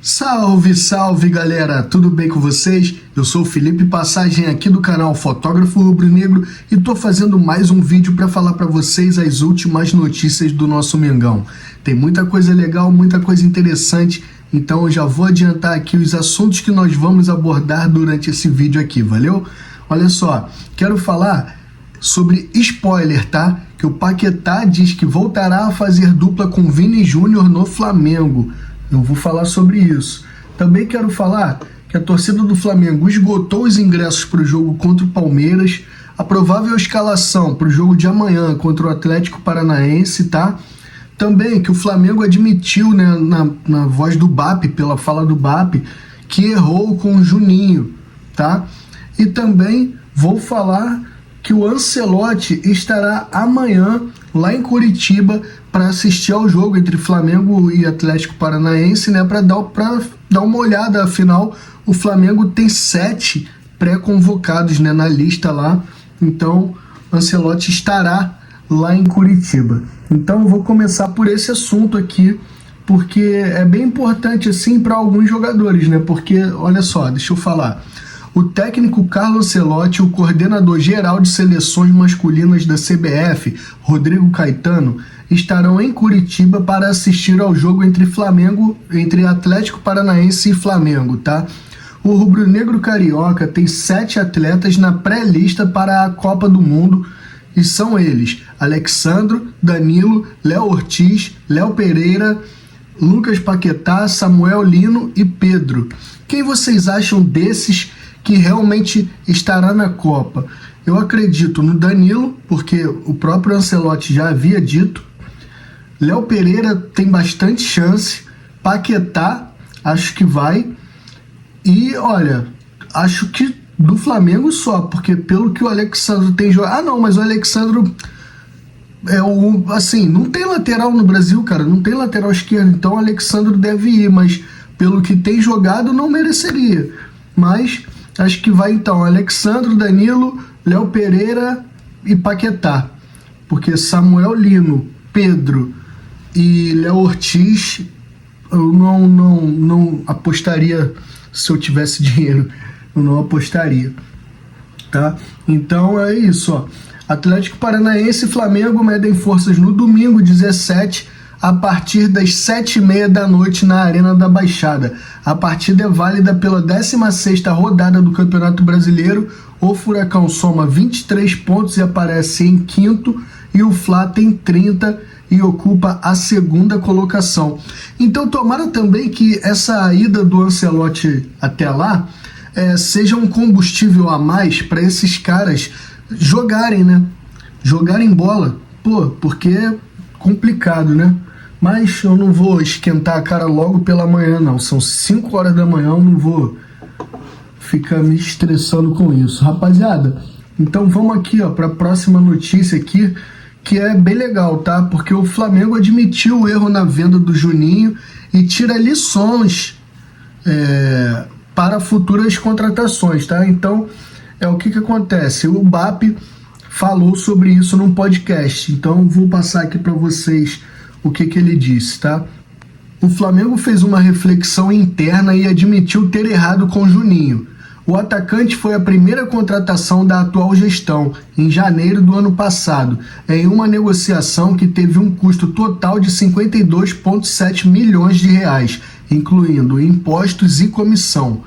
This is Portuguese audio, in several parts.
Salve, salve galera, tudo bem com vocês? Eu sou o Felipe Passagem aqui do canal Fotógrafo Rubro-Negro e tô fazendo mais um vídeo para falar para vocês as últimas notícias do nosso Mengão. Tem muita coisa legal, muita coisa interessante, então eu já vou adiantar aqui os assuntos que nós vamos abordar durante esse vídeo aqui, valeu? Olha só, quero falar sobre spoiler, tá? Que o Paquetá diz que voltará a fazer dupla com Vini Júnior no Flamengo. Eu vou falar sobre isso. Também quero falar que a torcida do Flamengo esgotou os ingressos para o jogo contra o Palmeiras, a provável escalação para o jogo de amanhã contra o Atlético Paranaense, tá? Também que o Flamengo admitiu, né, na voz do BAP, pela fala do BAP, que errou com o Juninho, tá? E também vou falar que o Ancelotti estará amanhã lá em Curitiba para assistir ao jogo entre Flamengo e Atlético Paranaense, né, para dar uma olhada. Afinal, o Flamengo tem 7 pré-convocados, né, na lista lá, então Ancelotti estará lá em Curitiba. Então eu vou começar por esse assunto aqui, porque é bem importante assim para alguns jogadores, né, porque olha só, deixa eu falar. O técnico Carlo Ancelotti e o coordenador geral de seleções masculinas da CBF, Rodrigo Caetano, estarão em Curitiba para assistir ao jogo entre Atlético Paranaense e Flamengo, tá? O rubro-negro carioca tem 7 atletas na pré-lista para a Copa do Mundo e são eles: Alexandro, Danilo, Léo Ortiz, Léo Pereira, Lucas Paquetá, Samuel Lino e Pedro. Quem vocês acham desses que realmente estará na Copa? Eu acredito no Danilo, porque o próprio Ancelotti já havia dito. Léo Pereira tem bastante chance. Paquetá, acho que vai. E, olha, acho que do Flamengo só, porque pelo que o Alexandro tem jogado... Ah, não, mas o Alexandro... assim, não tem lateral no Brasil, cara. Não tem lateral esquerdo. Então o Alexandro deve ir, mas pelo que tem jogado, não mereceria. Mas acho que vai então Alexandro, Danilo, Léo Pereira e Paquetá. Porque Samuel Lino, Pedro e Léo Ortiz, eu não apostaria. Se eu tivesse dinheiro, eu não apostaria, tá? Então é isso, ó. Atlético Paranaense e Flamengo medem forças no domingo 17, a partir das 7h30 da noite na Arena da Baixada. A partida é válida pela 16ª rodada do Campeonato Brasileiro. O Furacão soma 23 pontos e aparece em quinto, e o Fla tem 30 e ocupa a 2ª colocação. Então tomara também que essa ida do Ancelotti até lá seja um combustível a mais para esses caras jogarem, né? Jogarem bola. Pô, porque é complicado, né? Mas eu não vou esquentar a cara logo pela manhã, não. São 5 horas da manhã, eu não vou ficar me estressando com isso. Rapaziada, então vamos aqui, ó, para a próxima notícia aqui, que é bem legal, tá? Porque o Flamengo admitiu o erro na venda do Juninho e tira lições para futuras contratações, tá? Então, o que acontece? O BAP falou sobre isso num podcast, então vou passar aqui para vocês o que ele disse, tá? O Flamengo fez uma reflexão interna e admitiu ter errado com Juninho. O atacante foi a primeira contratação da atual gestão, em janeiro do ano passado, em uma negociação que teve um custo total de 52,7 milhões de reais, incluindo impostos e comissão.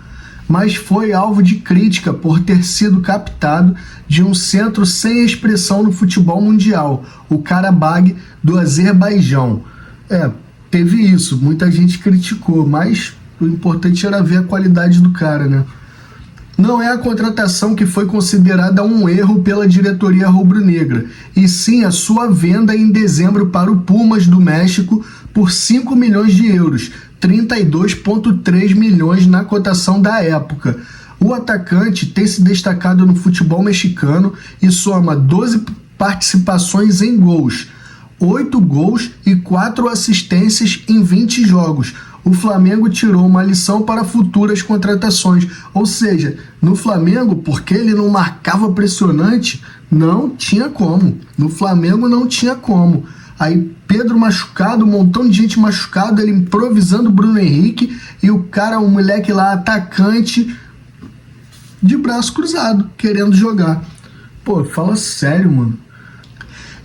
Mas foi alvo de crítica por ter sido captado de um centro sem expressão no futebol mundial, o Karabag do Azerbaijão. Teve isso, muita gente criticou, mas o importante era ver a qualidade do cara, né? Não é a contratação que foi considerada um erro pela diretoria rubro-negra, e sim a sua venda em dezembro para o Pumas do México por 5 milhões de euros, 32,3 milhões na cotação da época. O atacante tem se destacado no futebol mexicano e soma 12 participações em gols, 8 gols e 4 assistências em 20 jogos. O Flamengo tirou uma lição para futuras contratações. Ou seja, no Flamengo, porque ele não marcava pressionante, não tinha como. No Flamengo não tinha como. Aí Pedro machucado, um montão de gente machucado, ele improvisando o Bruno Henrique e o moleque lá, atacante, de braço cruzado, querendo jogar. Pô, fala sério, mano.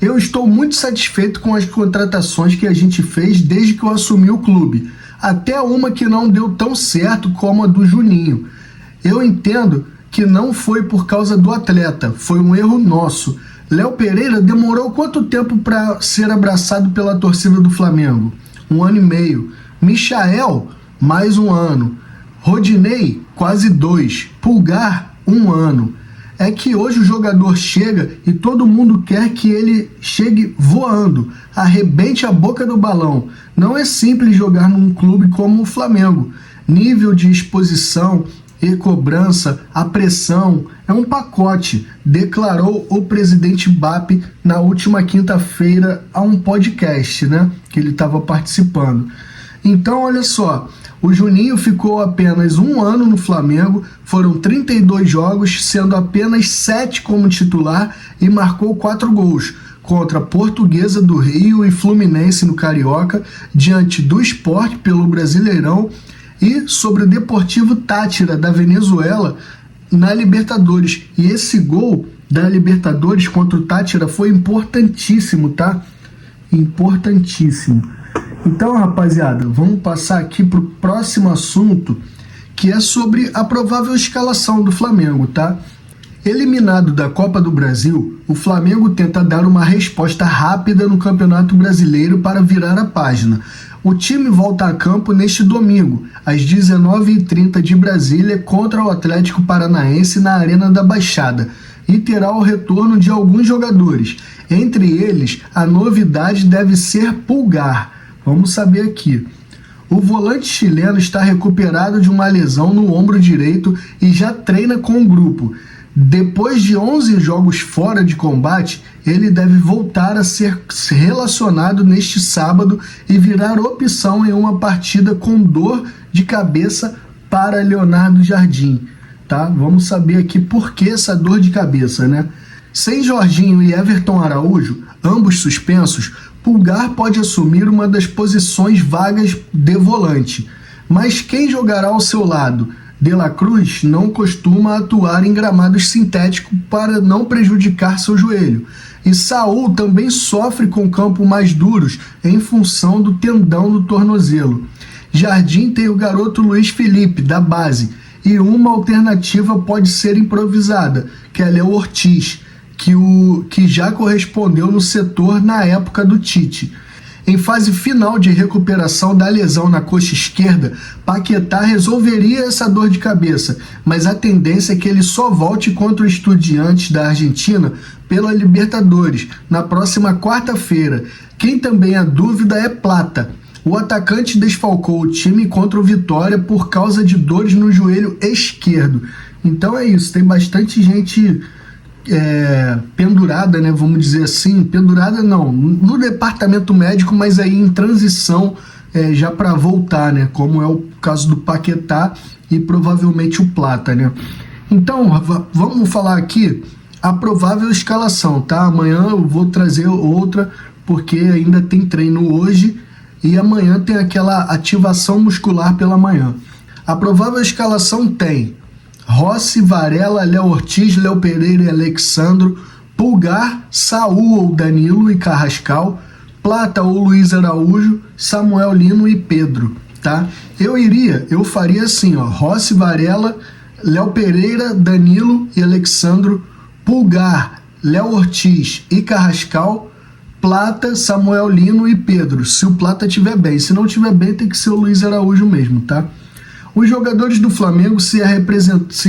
Eu estou muito satisfeito com as contratações que a gente fez desde que eu assumi o clube. Até uma que não deu tão certo como a do Juninho. Eu entendo que não foi por causa do atleta, foi um erro nosso. Léo Pereira demorou quanto tempo para ser abraçado pela torcida do Flamengo? 1 ano e meio. Michael, mais 1 ano. Rodinei, quase 2. Pulgar, 1 ano. É que hoje o jogador chega e todo mundo quer que ele chegue voando, arrebente a boca do balão. Não é simples jogar num clube como o Flamengo. Nível de exposição e cobrança, a pressão, é um pacote, declarou o presidente BAP na última quinta-feira a um podcast, né, que ele estava participando. Então, olha só, o Juninho ficou apenas 1 ano no Flamengo, foram 32 jogos, sendo apenas 7 como titular e marcou 4 gols, contra a Portuguesa do Rio e Fluminense no Carioca, diante do Sport pelo Brasileirão e sobre o Deportivo Táchira da Venezuela na Libertadores. E esse gol da Libertadores contra o Táchira foi importantíssimo, tá? Importantíssimo. Então, rapaziada, vamos passar aqui para o próximo assunto, que é sobre a provável escalação do Flamengo, tá? Eliminado da Copa do Brasil, o Flamengo tenta dar uma resposta rápida no Campeonato Brasileiro para virar a página. O time volta a campo neste domingo, às 19h30 de Brasília, contra o Atlético Paranaense na Arena da Baixada, e terá o retorno de alguns jogadores. Entre eles, a novidade deve ser Pulgar. Vamos saber aqui. O volante chileno está recuperado de uma lesão no ombro direito e já treina com o grupo. Depois de 11 jogos fora de combate, ele deve voltar a ser relacionado neste sábado e virar opção em uma partida com dor de cabeça para Leonardo Jardim. Tá? Vamos saber aqui por que essa dor de cabeça, né? Sem Jorginho e Everton Araújo, ambos suspensos, Pulgar pode assumir uma das posições vagas de volante. Mas quem jogará ao seu lado? De La Cruz não costuma atuar em gramados sintéticos para não prejudicar seu joelho. E Saúl também sofre com campos mais duros em função do tendão do tornozelo. Jardim tem o garoto Luiz Felipe, da base, e uma alternativa pode ser improvisada, que é Léo Ortiz, que já correspondeu no setor na época do Tite. Em fase final de recuperação da lesão na coxa esquerda, Paquetá resolveria essa dor de cabeça, mas a tendência é que ele só volte contra o Estudiantes da Argentina pela Libertadores, na próxima quarta-feira. Quem também é dúvida é Plata. O atacante desfalcou o time contra o Vitória por causa de dores no joelho esquerdo. Então é isso, tem bastante gente pendurada, né, vamos dizer assim, pendurada não, no departamento médico, mas aí em transição já para voltar, né, como é o caso do Paquetá e provavelmente o Plata, né. Então, vamos falar aqui a provável escalação, tá? Amanhã eu vou trazer outra, porque ainda tem treino hoje e amanhã tem aquela ativação muscular pela manhã. A provável escalação tem Rossi, Varela, Léo Ortiz, Léo Pereira e Alexandro, Pulgar, Saúl ou Danilo e Carrascal, Plata ou Luiz Araújo, Samuel Lino e Pedro, tá? Eu faria assim, ó, Rossi, Varela, Léo Pereira, Danilo e Alexandro, Pulgar, Léo Ortiz e Carrascal, Plata, Samuel Lino e Pedro, se o Plata estiver bem. Se não estiver bem, tem que ser o Luiz Araújo mesmo, tá? Os jogadores do Flamengo se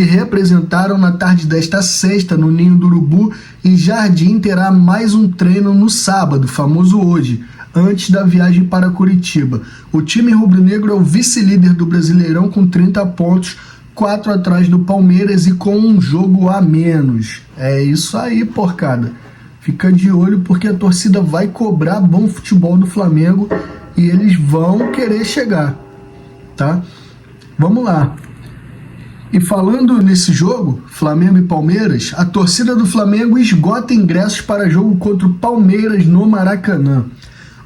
representaram na tarde desta sexta no Ninho do Urubu e Jardim terá mais um treino no sábado, famoso hoje, antes da viagem para Curitiba. O time rubro-negro é o vice-líder do Brasileirão com 30 pontos, 4 atrás do Palmeiras e com um jogo a menos. É isso aí, porcada. Fica de olho porque a torcida vai cobrar bom futebol do Flamengo e eles vão querer chegar, tá? Vamos lá. E falando nesse jogo, Flamengo e Palmeiras, a torcida do Flamengo esgota ingressos para jogo contra o Palmeiras no Maracanã.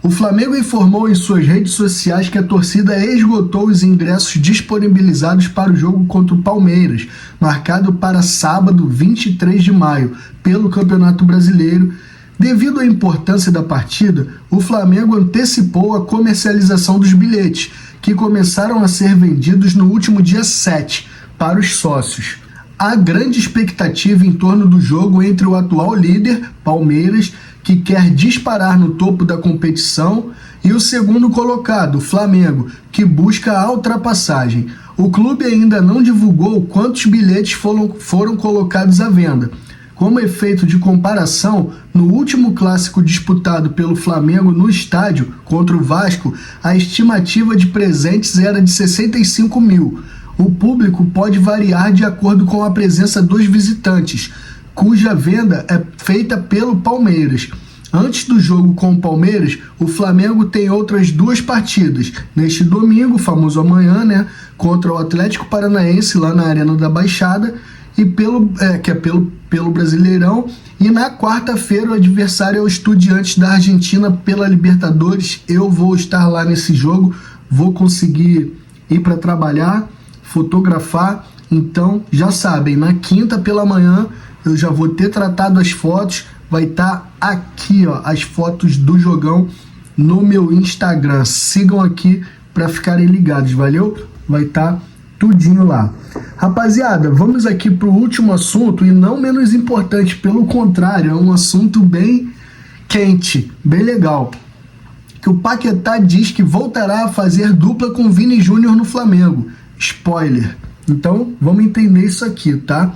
O Flamengo informou em suas redes sociais que a torcida esgotou os ingressos disponibilizados para o jogo contra o Palmeiras, marcado para sábado, 23 de maio, pelo Campeonato Brasileiro. Devido à importância da partida, o Flamengo antecipou a comercialização dos bilhetes, que começaram a ser vendidos no último dia 7, para os sócios. Há grande expectativa em torno do jogo entre o atual líder, Palmeiras, que quer disparar no topo da competição, e o segundo colocado, Flamengo, que busca a ultrapassagem. O clube ainda não divulgou quantos bilhetes foram colocados à venda. Como efeito de comparação, no último clássico disputado pelo Flamengo no estádio contra o Vasco, a estimativa de presentes era de 65 mil. O público pode variar de acordo com a presença dos visitantes, cuja venda é feita pelo Palmeiras. Antes do jogo com o Palmeiras, o Flamengo tem outras 2 partidas. Neste domingo, famoso amanhã, contra o Atlético Paranaense, lá na Arena da Baixada, e pelo Brasileirão. E na quarta-feira o adversário é o Estudiantes da Argentina pela Libertadores. Eu vou estar lá nesse jogo, vou conseguir ir para trabalhar, fotografar. Então, já sabem, na quinta pela manhã eu já vou ter tratado as fotos. Vai estar aqui, ó, as fotos do jogão no meu Instagram. Sigam aqui para ficarem ligados, valeu? Vai estar tudinho lá. Rapaziada, vamos aqui para o último assunto, e não menos importante, pelo contrário, é um assunto bem quente, bem legal. Que o Paquetá diz que voltará a fazer dupla com Vini Júnior no Flamengo. Spoiler. Então, vamos entender isso aqui, tá?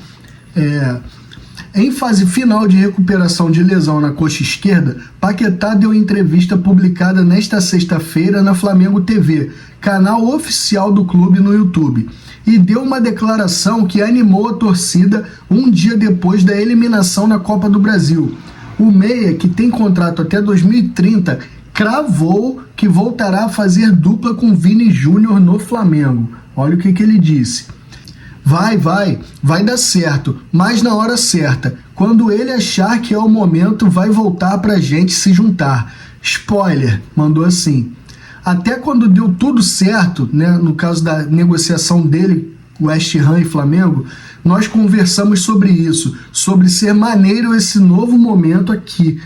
Em fase final de recuperação de lesão na coxa esquerda, Paquetá deu entrevista publicada nesta sexta-feira na Flamengo TV, canal oficial do clube no YouTube, e deu uma declaração que animou a torcida um dia depois da eliminação na Copa do Brasil. O meia, que tem contrato até 2030, cravou que voltará a fazer dupla com Vini Júnior no Flamengo. Olha o que ele disse. Vai dar certo, mas na hora certa. Quando ele achar que é o momento, vai voltar pra gente se juntar. Spoiler, mandou assim. Até quando deu tudo certo, né, no caso da negociação dele, West Ham e Flamengo, nós conversamos sobre isso, sobre ser maneiro esse novo momento aqui.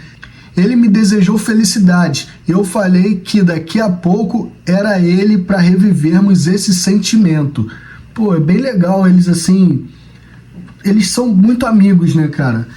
Ele me desejou felicidade. Eu falei que daqui a pouco era ele para revivermos esse sentimento. Pô, é bem legal eles assim, eles são muito amigos, né, cara?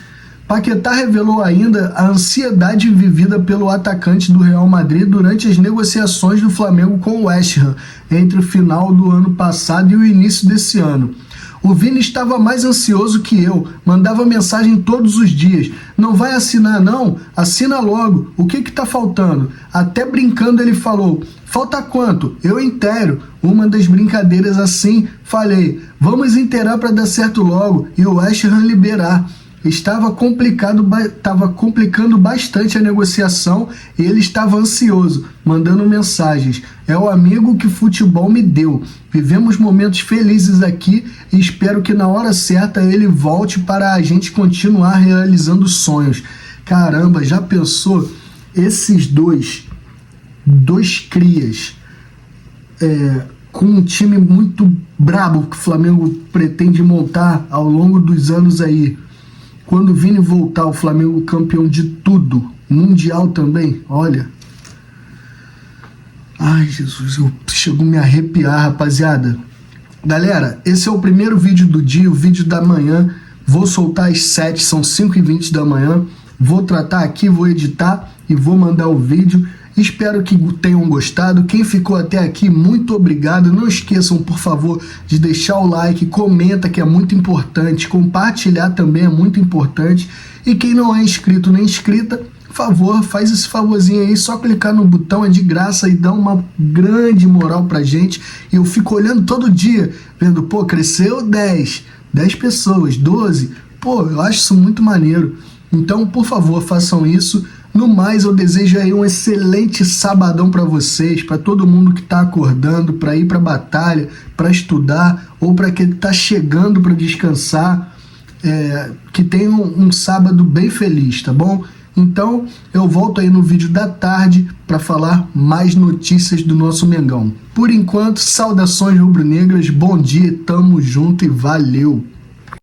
Paquetá revelou ainda a ansiedade vivida pelo atacante do Real Madrid durante as negociações do Flamengo com o West Ham, entre o final do ano passado e o início desse ano. O Vini estava mais ansioso que eu, mandava mensagem todos os dias. Não vai assinar não? Assina logo, o que tá faltando? Até brincando ele falou, falta quanto? Eu inteiro. Uma das brincadeiras assim, falei, vamos inteirar para dar certo logo e o West Ham liberar. Estava complicando bastante a negociação e ele estava ansioso, mandando mensagens. É o amigo que futebol me deu. Vivemos momentos felizes aqui e espero que na hora certa ele volte para a gente continuar realizando sonhos. Caramba, já pensou? Esses dois crias, com um time muito brabo que o Flamengo pretende montar ao longo dos anos aí. Quando o Vini voltar, o Flamengo campeão de tudo, mundial também, olha. Ai, Jesus, eu chego a me arrepiar, rapaziada. Galera, esse é o primeiro vídeo do dia, o vídeo da manhã. Vou soltar às 7, são 5h20 da manhã. Vou tratar aqui, vou editar e vou mandar o vídeo. Espero que tenham gostado. Quem ficou até aqui, muito obrigado. Não esqueçam, por favor, de deixar o like, comenta, que é muito importante. Compartilhar também é muito importante. E quem não é inscrito nem inscrita, por favor, faz esse favorzinho aí. Só clicar no botão, é de graça, e dá uma grande moral pra gente. E eu fico olhando todo dia, vendo, pô, cresceu 10 pessoas, 12. Pô, eu acho isso muito maneiro. Então, por favor, façam isso. No mais, eu desejo aí um excelente sabadão para vocês, para todo mundo que está acordando, para ir para a batalha, para estudar, ou para quem está chegando para descansar, que tenham um sábado bem feliz, tá bom? Então eu volto aí no vídeo da tarde para falar mais notícias do nosso Mengão. Por enquanto, saudações rubro-negras, bom dia, tamo junto e valeu!